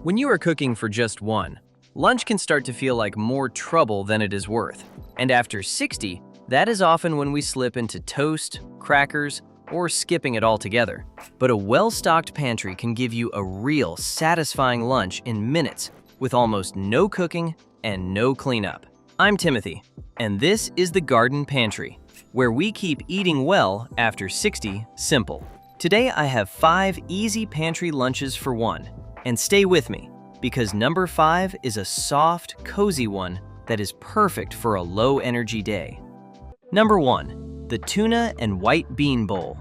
When you are cooking for just one, lunch can start to feel like more trouble than it is worth. And after 60, that is often when we slip into toast, crackers, or skipping it altogether. But a well-stocked pantry can give you a real, satisfying lunch in minutes with almost no cooking and no cleanup. I'm Timothy, and this is the Garden Pantry, where we keep eating well after 60 simple. Today I have 5 easy pantry lunches for one. And stay with me, because number 5 is a soft, cozy one that is perfect for a low-energy day. Number 1, the Tuna and White Bean Bowl.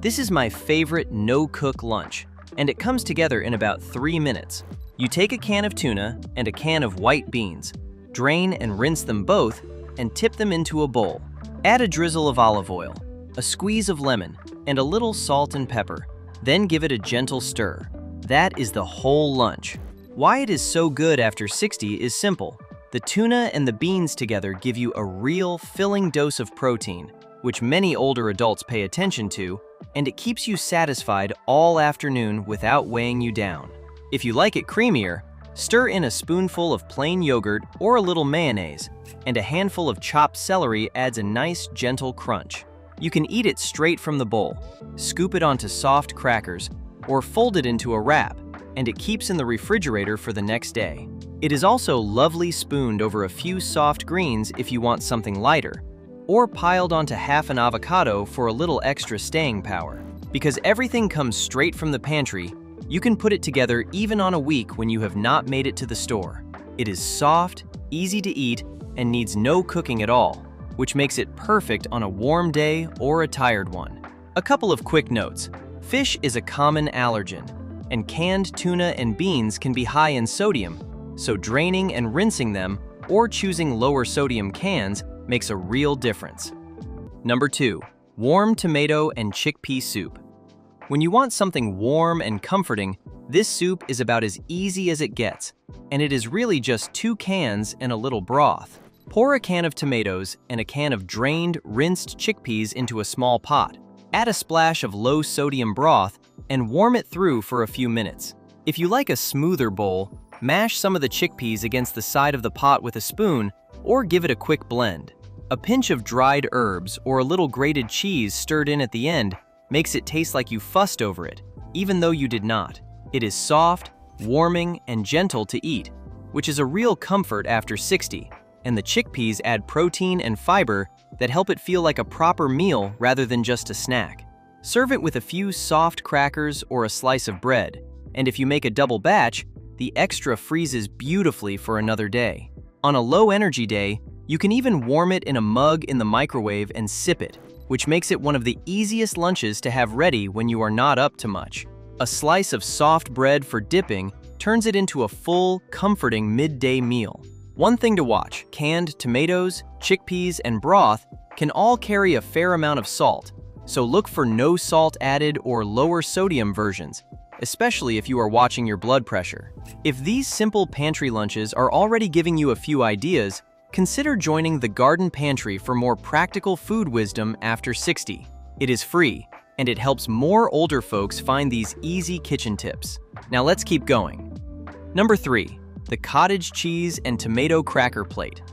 This is my favorite no-cook lunch, and it comes together in about 3 minutes. You take a can of tuna and a can of white beans, drain and rinse them both, and tip them into a bowl. Add a drizzle of olive oil, a squeeze of lemon, and a little salt and pepper. Then give it a gentle stir. That is the whole lunch. Why it is so good after 60 is simple. The tuna and the beans together give you a real filling dose of protein, which many older adults pay attention to, and it keeps you satisfied all afternoon without weighing you down. If you like it creamier, stir in a spoonful of plain yogurt or a little mayonnaise, and a handful of chopped celery adds a nice, gentle crunch. You can eat it straight from the bowl, scoop it onto soft crackers, or fold it into a wrap, and it keeps in the refrigerator for the next day. It is also lovely spooned over a few soft greens if you want something lighter, or piled onto half an avocado for a little extra staying power. Because everything comes straight from the pantry, you can put it together even on a week when you have not made it to the store. It is soft, easy to eat, and needs no cooking at all, which makes it perfect on a warm day or a tired one. A couple of quick notes. Fish is a common allergen, and canned tuna and beans can be high in sodium, so draining and rinsing them or choosing lower sodium cans makes a real difference. Number 2, warm tomato and chickpea soup. When you want something warm and comforting, this soup is about as easy as it gets, and it is really just 2 cans and a little broth. Pour a can of tomatoes and a can of drained, rinsed chickpeas into a small pot. Add a splash of low-sodium broth and warm it through for a few minutes. If you like a smoother bowl, mash some of the chickpeas against the side of the pot with a spoon or give it a quick blend. A pinch of dried herbs or a little grated cheese stirred in at the end makes it taste like you fussed over it, even though you did not. It is soft, warming, and gentle to eat, which is a real comfort after 60, and the chickpeas add protein and fiber that help it feel like a proper meal rather than just a snack. Serve it with a few soft crackers or a slice of bread, and if you make a double batch, the extra freezes beautifully for another day. On a low-energy day, you can even warm it in a mug in the microwave and sip it, which makes it one of the easiest lunches to have ready when you are not up to much. A slice of soft bread for dipping turns it into a full, comforting midday meal. One thing to watch, canned tomatoes, chickpeas, and broth can all carry a fair amount of salt, so look for no salt added or lower sodium versions, especially if you are watching your blood pressure. If these simple pantry lunches are already giving you a few ideas, consider joining the Garden Pantry for more practical food wisdom after 60. It is free, and it helps more older folks find these easy kitchen tips. Now let's keep going. Number 3. The cottage cheese and tomato cracker plate.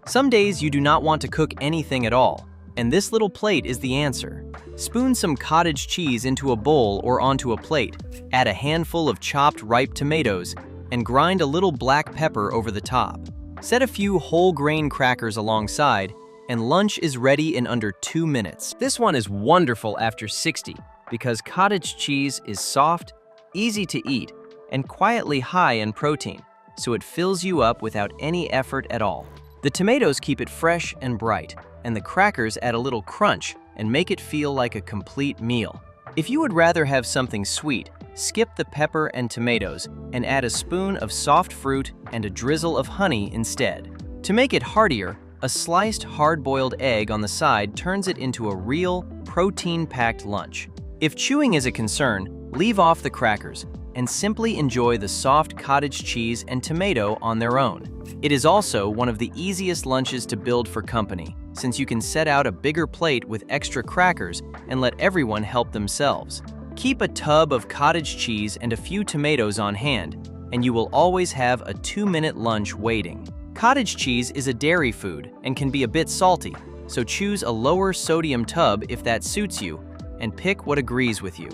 Some days you do not want to cook anything at all, and this little plate is the answer. Spoon some cottage cheese into a bowl or onto a plate, add a handful of chopped ripe tomatoes, and grind a little black pepper over the top. Set a few whole grain crackers alongside, and lunch is ready in under 2 minutes. This one is wonderful after 60 because cottage cheese is soft, easy to eat, and quietly high in protein, so it fills you up without any effort at all. The tomatoes keep it fresh and bright, and the crackers add a little crunch and make it feel like a complete meal. If you would rather have something sweet, skip the pepper and tomatoes and add a spoon of soft fruit and a drizzle of honey instead. To make it heartier, a sliced hard-boiled egg on the side turns it into a real, protein-packed lunch. If chewing is a concern, leave off the crackers and simply enjoy the soft cottage cheese and tomato on their own. It is also one of the easiest lunches to build for company, since you can set out a bigger plate with extra crackers and let everyone help themselves. Keep a tub of cottage cheese and a few tomatoes on hand, and you will always have a 2-minute lunch waiting. Cottage cheese is a dairy food and can be a bit salty, so choose a lower sodium tub if that suits you, and pick what agrees with you.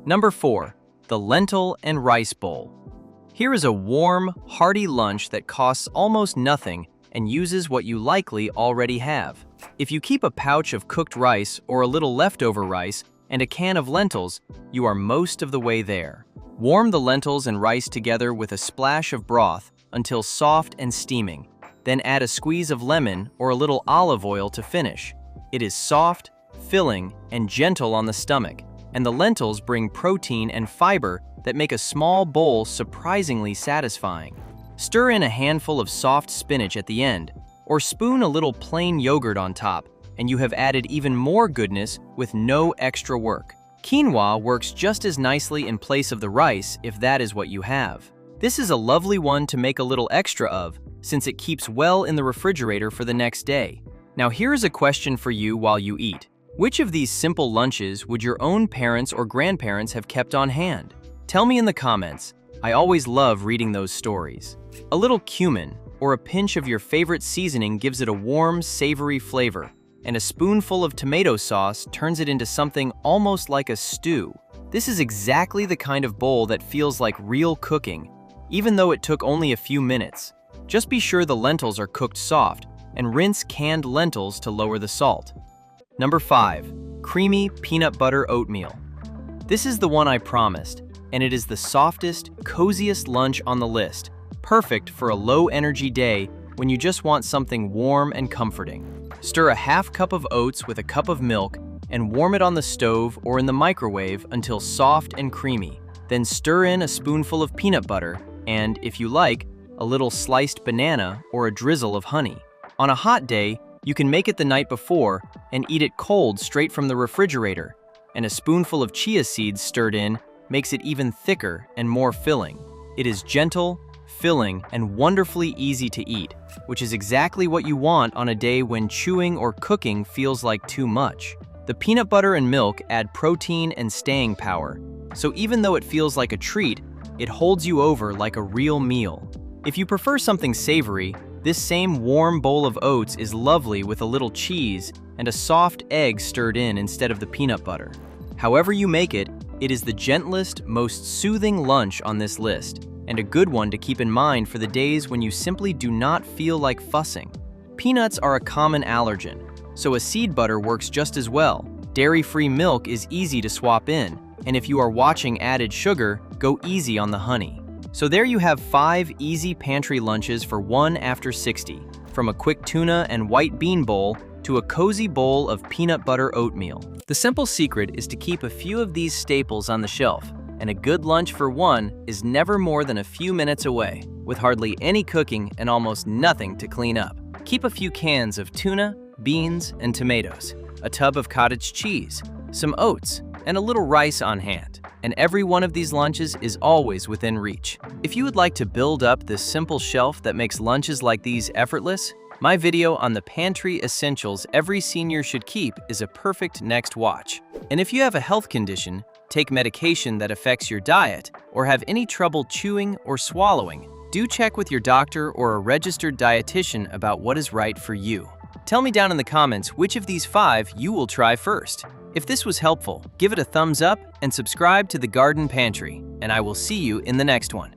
Number 4. The lentil and rice bowl. Here is a warm, hearty lunch that costs almost nothing and uses what you likely already have. If you keep a pouch of cooked rice or a little leftover rice and a can of lentils, you are most of the way there. Warm the lentils and rice together with a splash of broth until soft and steaming. Then add a squeeze of lemon or a little olive oil to finish. It is soft, filling, and gentle on the stomach, and the lentils bring protein and fiber that make a small bowl surprisingly satisfying. Stir in a handful of soft spinach at the end, or spoon a little plain yogurt on top, and you have added even more goodness with no extra work. Quinoa works just as nicely in place of the rice if that is what you have. This is a lovely one to make a little extra of, since it keeps well in the refrigerator for the next day. Now here is a question for you while you eat. Which of these simple lunches would your own parents or grandparents have kept on hand? Tell me in the comments. I always love reading those stories. A little cumin or a pinch of your favorite seasoning gives it a warm, savory flavor, and a spoonful of tomato sauce turns it into something almost like a stew. This is exactly the kind of bowl that feels like real cooking, even though it took only a few minutes. Just be sure the lentils are cooked soft, and rinse canned lentils to lower the salt. Number 5. Creamy peanut butter oatmeal. This is the one I promised, and it is the softest, coziest lunch on the list, perfect for a low-energy day when you just want something warm and comforting. Stir a half cup of oats with a cup of milk and warm it on the stove or in the microwave until soft and creamy. Then stir in a spoonful of peanut butter and, if you like, a little sliced banana or a drizzle of honey. On a hot day, you can make it the night before and eat it cold straight from the refrigerator, and a spoonful of chia seeds stirred in makes it even thicker and more filling. It is gentle, filling, and wonderfully easy to eat, which is exactly what you want on a day when chewing or cooking feels like too much. The peanut butter and milk add protein and staying power, so even though it feels like a treat, it holds you over like a real meal. If you prefer something savory, this same warm bowl of oats is lovely with a little cheese and a soft egg stirred in instead of the peanut butter. However you make it, it is the gentlest, most soothing lunch on this list, and a good one to keep in mind for the days when you simply do not feel like fussing. Peanuts are a common allergen, so a seed butter works just as well. Dairy-free milk is easy to swap in, and if you are watching added sugar, go easy on the honey. So there you have 5 easy pantry lunches for 1 after 60, from a quick tuna and white bean bowl to a cozy bowl of peanut butter oatmeal. The simple secret is to keep a few of these staples on the shelf, and a good lunch for 1 is never more than a few minutes away, with hardly any cooking and almost nothing to clean up. Keep a few cans of tuna, beans, and tomatoes, a tub of cottage cheese, some oats, and a little rice on hand, and every one of these lunches is always within reach. If you would like to build up this simple shelf that makes lunches like these effortless, my video on the pantry essentials every senior should keep is a perfect next watch. And if you have a health condition, take medication that affects your diet, or have any trouble chewing or swallowing, do check with your doctor or a registered dietitian about what is right for you. Tell me down in the comments which of these 5 you will try first. If this was helpful, give it a thumbs up and subscribe to the Garden Pantry, and I will see you in the next one.